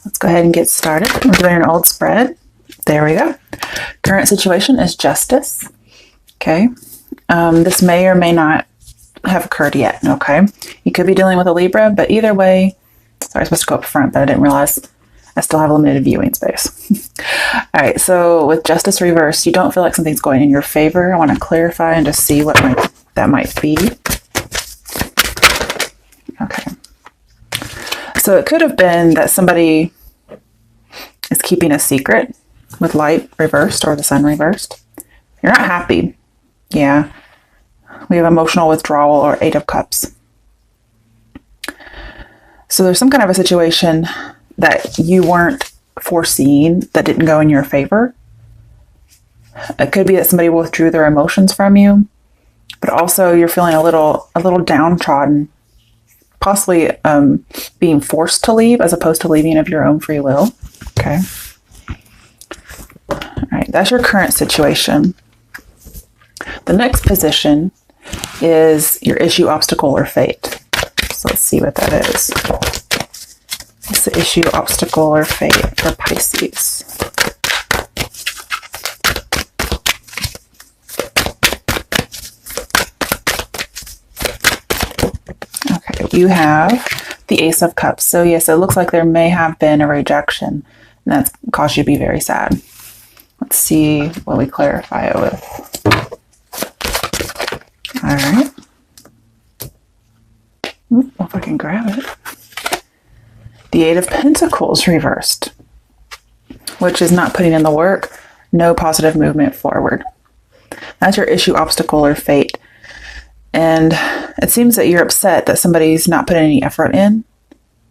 let's go ahead and get started. We're doing an old spread. There we go. Current situation is justice. Okay. This may or may not have occurred yet. Okay. You could be dealing with a Libra, but either way, sorry, I was supposed to go up front, but I didn't realize I still have limited viewing space. All right. So with justice reversed, you don't feel like something's going in your favor. I want to clarify and just see what that might be. Okay. So it could have been that somebody is keeping a secret with light reversed or the sun reversed. You're not happy. Yeah. We have emotional withdrawal or 8 of Cups. So there's some kind of a situation that you weren't foreseeing that didn't go in your favor. It could be that somebody withdrew their emotions from you, but also you're feeling a little downtrodden, possibly being forced to leave as opposed to leaving of your own free will. Okay. All right, that's your current situation. The next position is your issue, obstacle, or fate. So let's see what that is. It's the issue, obstacle, or fate for Pisces. Okay, you have the Ace of Cups. So yes, it looks like there may have been a rejection, and that's caused you to be very sad. Let's see what we clarify it with. All right. If I can grab it. The 8 of Pentacles reversed, which is not putting in the work, no positive movement forward. That's your issue, obstacle, or fate. And it seems that you're upset that somebody's not putting any effort in,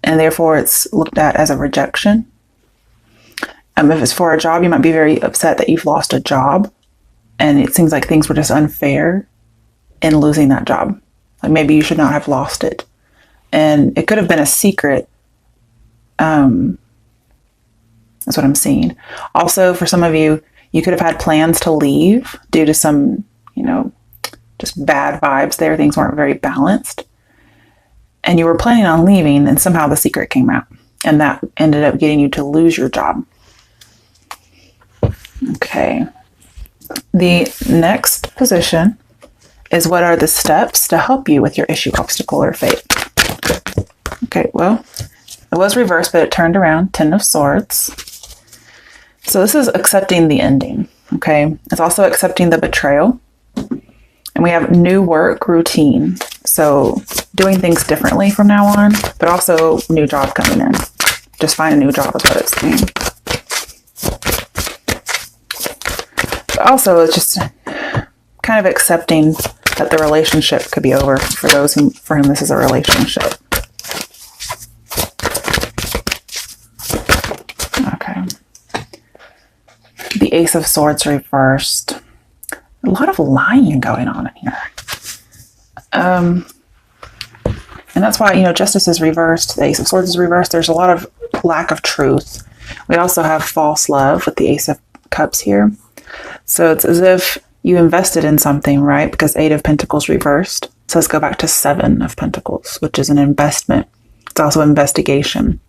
and therefore it's looked at as a rejection. If it's for a job, you might be very upset that you've lost a job, and it seems like things were just unfair in losing that job. Like maybe you should not have lost it. And it could have been a secret. That's what I'm seeing. Also, for some of you, you could have had plans to leave due to some, just bad vibes there. Things weren't very balanced. And you were planning on leaving, and somehow the secret came out. And that ended up getting you to lose your job. Okay. The next position is what are the steps to help you with your issue, obstacle, or fate. Okay, well, it was reversed, but it turned around. 10 of Swords. So this is accepting the ending, okay? It's also accepting the betrayal. And we have new work routine. So doing things differently from now on, but also new job coming in. Just find a new job is what it's saying. But also, it's just kind of accepting that the relationship could be over for those for whom this is a relationship. Okay. The Ace of Swords reversed. A lot of lying going on in here. And that's why, justice is reversed. The Ace of Swords is reversed. There's a lot of lack of truth. We also have false love with the Ace of Cups here. So it's as if you invested in something, right? Because 8 of Pentacles reversed. So let's go back to 7 of Pentacles, which is an investment. It's also investigation.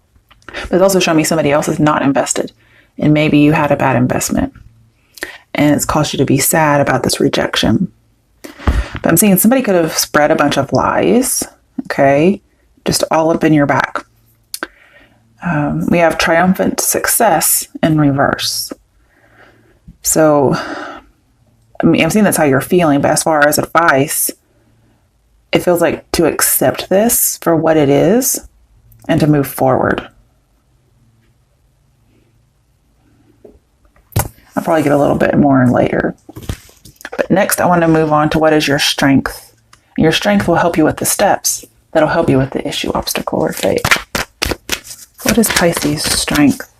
But it's also showing me somebody else is not invested. And maybe you had a bad investment. And it's caused you to be sad about this rejection. But I'm seeing somebody could have spread a bunch of lies. Okay. Just all up in your back. We have triumphant success in reverse. So I'm seeing that's how you're feeling, but as far as advice, it feels like to accept this for what it is and to move forward. I'll probably get a little bit more later. But next, I want to move on to what is your strength. Your strength will help you with the steps. That'll help you with the issue, obstacle, or fate. What is Pisces' strength?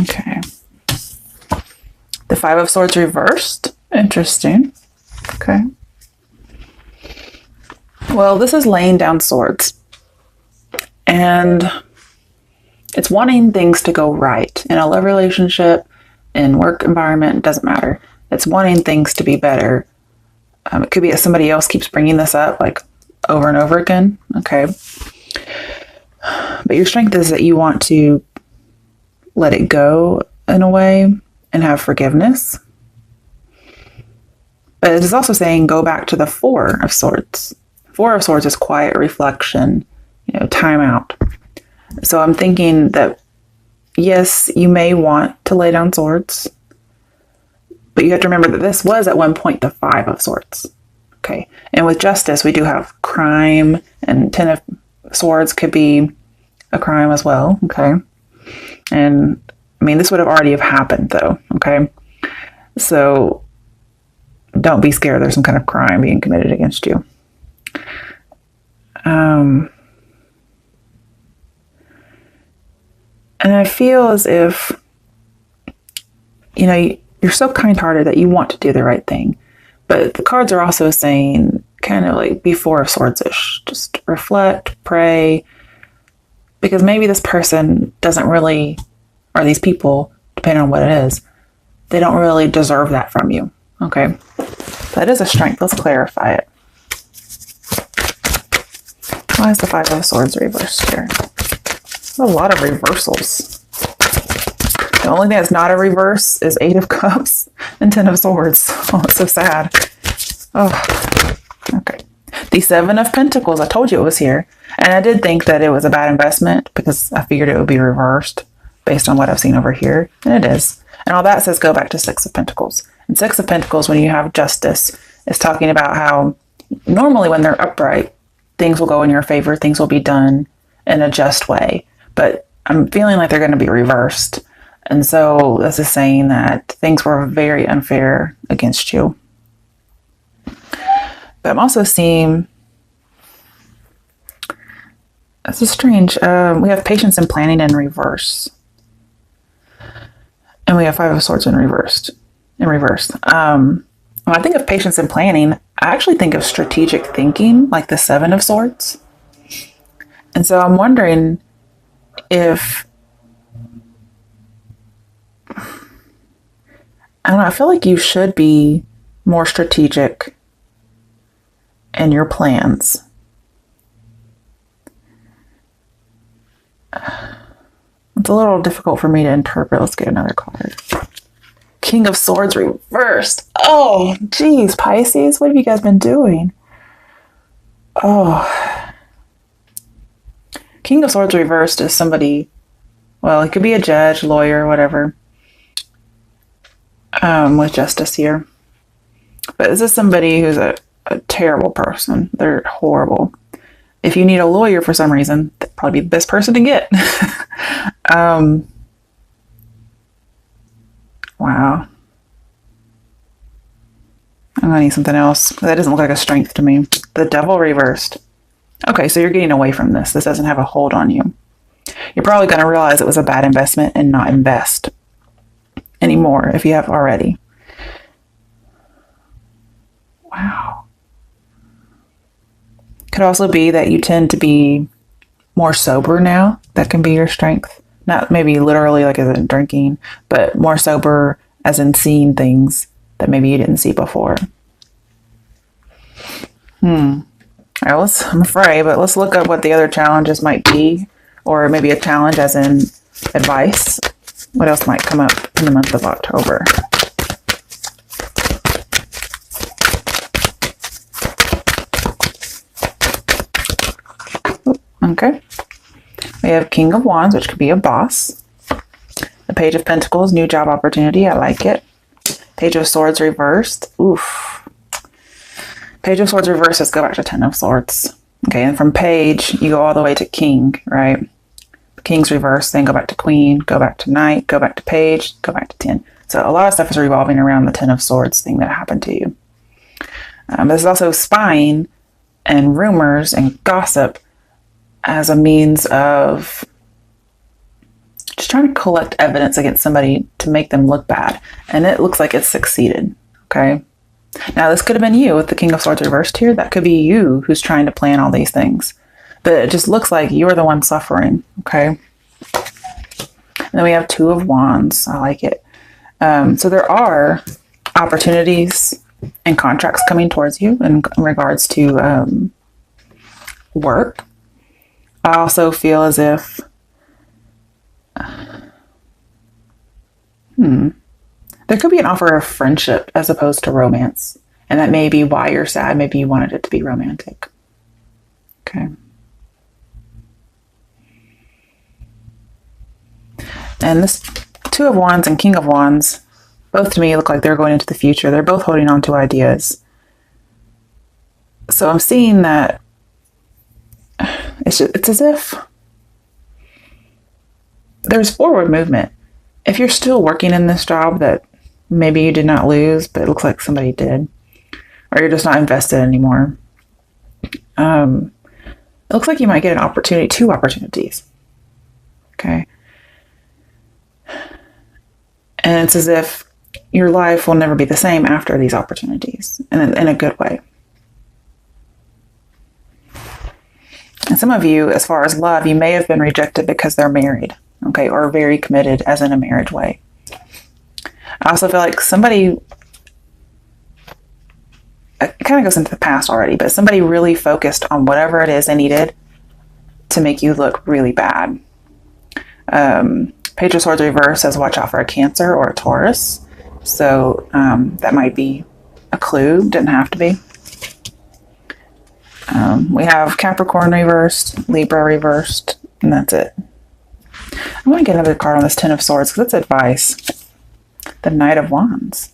Okay. The 5 of Swords reversed. Interesting. Okay. Well, this is laying down swords. And it's wanting things to go right in a love relationship, in work environment, it doesn't matter. It's wanting things to be better. It could be that somebody else keeps bringing this up like over and over again. Okay. But your strength is that you want to let it go in a way and have forgiveness. But it is also saying go back to the Four of Swords. Four of Swords is quiet reflection, time out. So I'm thinking that, yes, you may want to lay down swords, but you have to remember that this was at one point the Five of Swords. Okay. And with justice, we do have crime, and Ten of Swords could be a crime as well. Okay. And I mean, this would have already have happened though. Okay. So don't be scared there's some kind of crime being committed against you. And I feel as if, you're so kind-hearted that you want to do the right thing. But the cards are also saying kind of like be Four of Swords-ish. Just reflect, pray. Because maybe this person doesn't really, or these people, depending on what it is, they don't really deserve that from you. Okay. That is a strength. Let's clarify it. Why is the Five of Swords reversed here? There's a lot of reversals. The only thing that's not a reverse is Eight of Cups and Ten of Swords. Oh, it's so sad. Oh, okay. The Seven of Pentacles. I told you it was here. And I did think that it was a bad investment because I figured it would be reversed based on what I've seen over here. And it is. And all that says go back to Six of Pentacles. And Six of Pentacles, when you have justice, is talking about how normally when they're upright, things will go in your favor. Things will be done in a just way. But I'm feeling like they're going to be reversed. And so this is saying that things were very unfair against you. But I'm also seeing, this is strange. We have patience and planning in reverse. And we have Five of Swords in reverse. When I think of patience and planning, I actually think of strategic thinking, like the Seven of Swords. And so I'm wondering if, I don't know, I feel like you should be more strategic in your plans. It's a little difficult for me to interpret. Let's get another card. King of Swords reversed. Oh, geez, Pisces, what have you guys been doing? Oh. King of Swords reversed is somebody, well, it could be a judge, lawyer, whatever, with justice here. But this is somebody who's a terrible person. They're horrible. If you need a lawyer for some reason, that'd probably be the best person to get. Wow. I'm gonna need something else. That doesn't look like a strength to me. The Devil reversed. Okay, so you're getting away from this. This doesn't have a hold on you. You're probably going to realize it was a bad investment and not invest anymore if you have already. Wow. Could also be that you tend to be more sober now. That can be your strength. Not maybe literally like as in drinking, but more sober as in seeing things that maybe you didn't see before. All right, I'm afraid, but let's look up what the other challenges might be, or maybe a challenge as in advice. What else might come up in the month of October? Okay. We have King of Wands, which could be a boss. The Page of Pentacles, new job opportunity. I like it. Page of Swords reversed. Oof. Page of Swords reversed, let's go back to Ten of Swords. Okay, and from Page, you go all the way to King, right? King's reversed, then go back to Queen, go back to Knight, go back to Page, go back to 10. So a lot of stuff is revolving around the Ten of Swords thing that happened to you. There's also spying and rumors and gossip as a means of just trying to collect evidence against somebody to make them look bad. And it looks like it's succeeded, okay? Now, this could have been you with the King of Swords reversed here. That could be you who's trying to plan all these things. But it just looks like you're the one suffering, okay? And then we have Two of Wands. I like it. So there are opportunities and contracts coming towards you in regards to work. I also feel as if there could be an offer of friendship as opposed to romance. And that may be why you're sad. Maybe you wanted it to be romantic. Okay. And this Two of Wands and King of Wands, both to me look like they're going into the future. They're both holding on to ideas. So I'm seeing that it's as if there's forward movement. If you're still working in this job that maybe you did not lose, but it looks like somebody did, or you're just not invested anymore, it looks like you might get an opportunity, 2 opportunities. Okay. And it's as if your life will never be the same after these opportunities, in a good way. And some of you, as far as love, you may have been rejected because they're married, okay, or very committed, as in a marriage way. I also feel like somebody, it kind of goes into the past already, but somebody really focused on whatever it is they needed to make you look really bad. Page of Swords reverse says watch out for a Cancer or a Taurus. So that might be a clue. Didn't have to be. We have Capricorn reversed, Libra reversed, and that's it. I want to get another card on this Ten of Swords because it's advice. The Knight of Wands.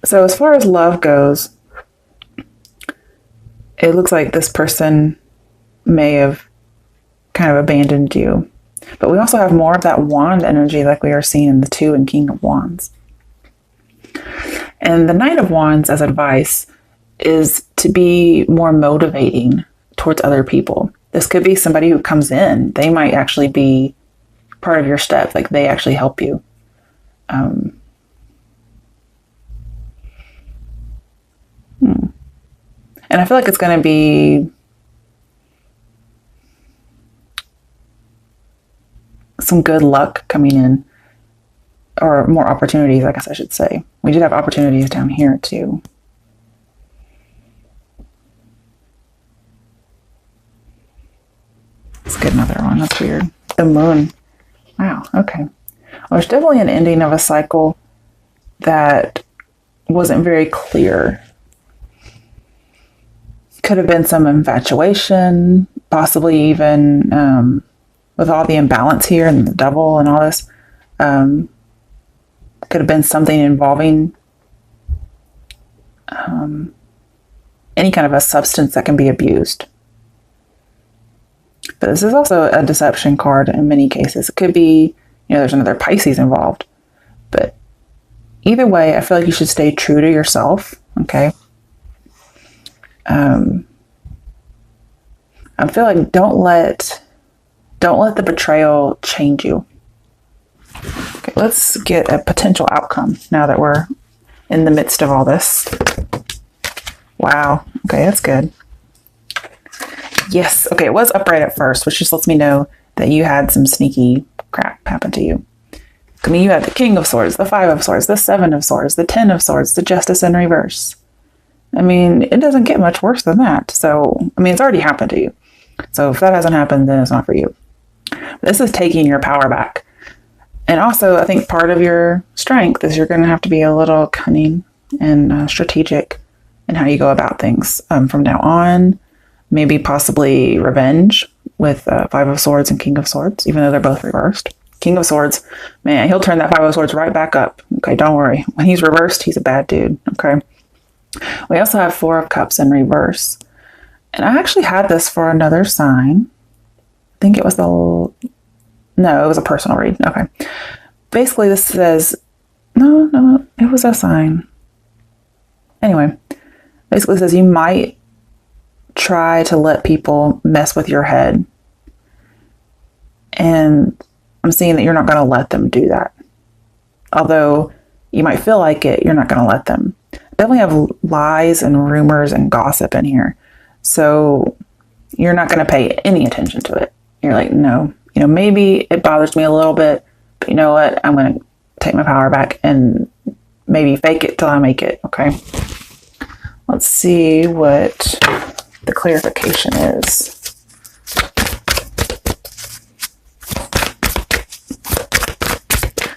So as far as love goes, it looks like this person may have kind of abandoned you. But we also have more of that wand energy like we are seeing in the 2 and King of Wands. And the Knight of Wands as advice is to be more motivating towards other people. This could be somebody who comes in. They might actually be part of your step, like they actually help you. And I feel like it's going to be some good luck coming in, or more opportunities, I guess I should say. We did have opportunities down here too. Let's get another one. That's weird. The Moon. Wow. Okay. Well, there's definitely an ending of a cycle that wasn't very clear. Could have been some infatuation, possibly even with all the imbalance here and the Devil and all this. Could have been something involving any kind of a substance that can be abused. But this is also a deception card in many cases. It could be, there's another Pisces involved. But either way, I feel like you should stay true to yourself, okay? I feel like don't let the betrayal change you. Okay, let's get a potential outcome now that we're in the midst of all this. Wow. Okay, that's good. Yes. Okay, it was upright at first, which just lets me know that you had some sneaky crap happen to you. I mean, you had the King of Swords, the 5 of Swords, the 7 of Swords, the 10 of Swords, the Justice in reverse. I mean, it doesn't get much worse than that. So, I mean, it's already happened to you. So if that hasn't happened, then it's not for you. This is taking your power back. And also, I think part of your strength is you're going to have to be a little cunning and strategic in how you go about things from now on. Maybe possibly revenge with 5 of Swords and King of Swords, even though they're both reversed. King of Swords, man, he'll turn that 5 of Swords right back up. Okay, don't worry. When he's reversed, he's a bad dude. Okay. We also have 4 of Cups in reverse. And I actually had this for another sign. I think it was no, it was a personal read. Okay. Basically, this says, no, it was a sign. Anyway, basically it says you might try to let people mess with your head. And I'm seeing that you're not going to let them do that. Although you might feel like it, you're not going to let them. Definitely have lies and rumors and gossip in here. So you're not going to pay any attention to it. You're like, no, maybe it bothers me a little bit, but you know what? I'm going to take my power back and maybe fake it till I make it. Okay. Let's see what the clarification is.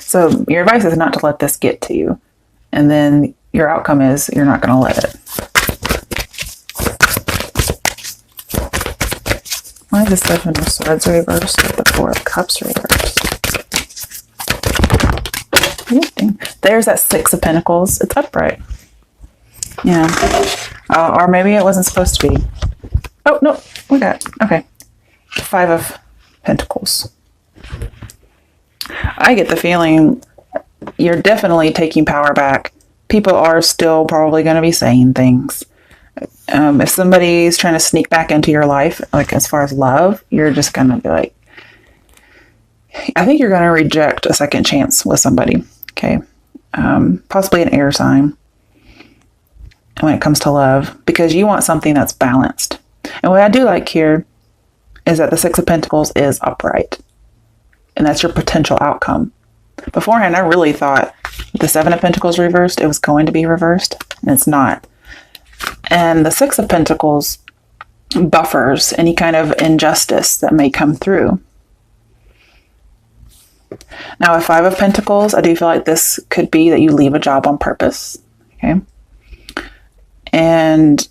So your advice is not to let this get to you. And then your outcome is you're not going to let it. Why is the Seven of Swords reversed with the Four of Cups reversed? There's that Six of Pentacles. It's upright. Yeah. Or maybe it wasn't supposed to be. Oh, no. We got it. Okay. Five of Pentacles. I get the feeling you're definitely taking power back. People are still probably going to be saying things. If somebody's trying to sneak back into your life, like as far as love, you're just going to be like, I think you're going to reject a second chance with somebody. Okay. Possibly an air sign when it comes to love, because you want something that's balanced. And what I do like here is that the Six of Pentacles is upright. And that's your potential outcome. Beforehand, I really thought the Seven of Pentacles reversed, it was going to be reversed, and it's not. And the Six of Pentacles buffers any kind of injustice that may come through. Now, with Five of Pentacles, I do feel like this could be that you leave a job on purpose. Okay. And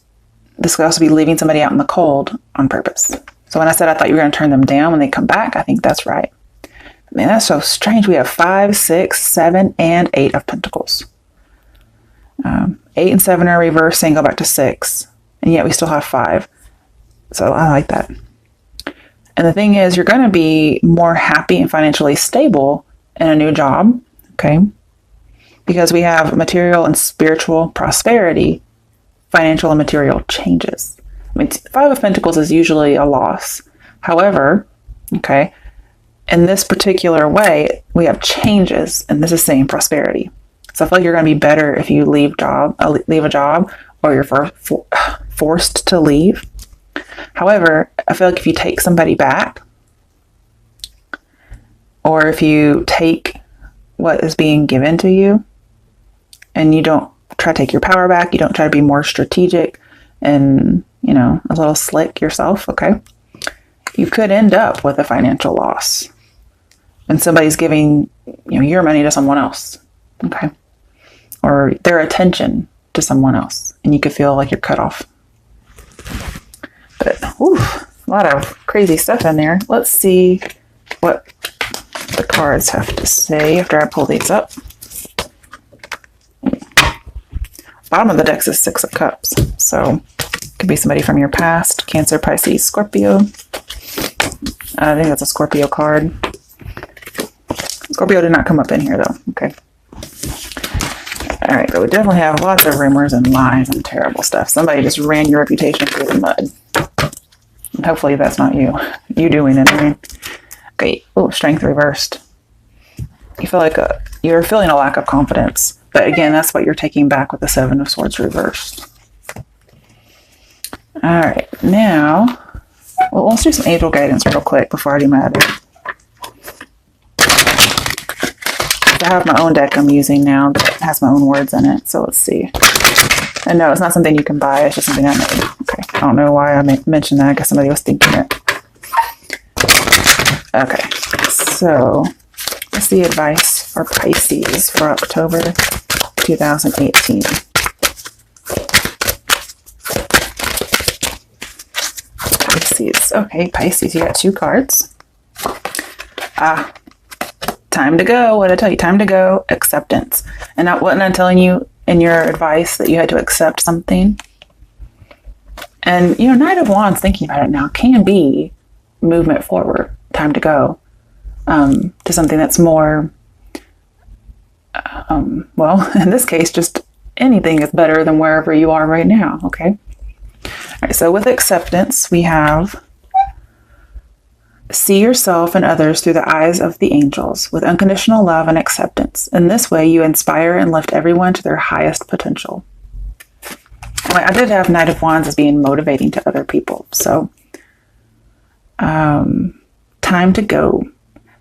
this could also be leaving somebody out in the cold on purpose. So when I said I thought you were going to turn them down when they come back, I think that's right. Man, that's so strange. We have 5, 6, 7, and 8 of Pentacles. 8 and 7 are reversed, and go back to 6. And yet we still have 5. So I like that. And the thing is, you're going to be more happy and financially stable in a new job. Okay. Because we have material and spiritual prosperity, financial and material changes. I mean, 5 of Pentacles is usually a loss. However, okay, in this particular way, we have changes, and this is saying prosperity. So I feel like you're going to be better if you leave a job, or you're forced to leave. However, I feel like if you take somebody back, or if you take what is being given to you, and you don't try to take your power back, you don't try to be more strategic and, a little slick yourself, okay, you could end up with a financial loss. And somebody's giving, your money to someone else, okay? Or their attention to someone else, and you could feel like you're cut off. But, a lot of crazy stuff in there. Let's see what the cards have to say after I pull these up. Bottom of the deck is 6 of Cups, so it could be somebody from your past, Cancer, Pisces, Scorpio. I think that's a Scorpio card. Scorpio did not come up in here, though. Okay. All right, but we definitely have lots of rumors and lies and terrible stuff. Somebody just ran your reputation through the mud. And hopefully that's not you. You doing it, I mean. Okay. Oh, Strength reversed. You feel like you're feeling a lack of confidence. But again, that's what you're taking back with the Seven of Swords reversed. All right. Now, let's do some angel guidance real quick before I do my other. I have my own deck I'm using now that has my own words in it. So let's see. And no, it's not something you can buy. It's just something I made. Okay. I don't know why I mentioned that. I guess somebody was thinking it. Okay. So what's the advice for Pisces for October 2018? Pisces. Okay, Pisces, you got 2 cards. Time to go. What did I tell you? Time to go. Acceptance. And wasn't I telling you in your advice that you had to accept something? And, Knight of Wands, thinking about it now, can be movement forward. Time to go. To something that's more, in this case, just anything is better than wherever you are right now. Okay. All right. So with acceptance, we have see yourself and others through the eyes of the angels with unconditional love and acceptance. In this way, you inspire and lift everyone to their highest potential. I did have Knight of Wands as being motivating to other people. So, time to go.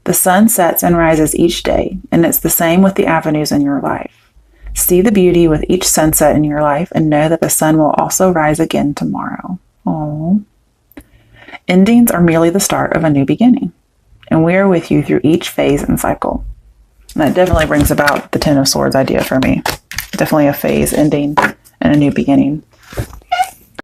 The sun sets and rises each day, and it's the same with the avenues in your life. See the beauty with each sunset in your life and know that the sun will also rise again tomorrow. Aww. Endings are merely the start of a new beginning, and we are with you through each phase and cycle. And that definitely brings about the Ten of Swords idea for me. Definitely a phase ending and a new beginning.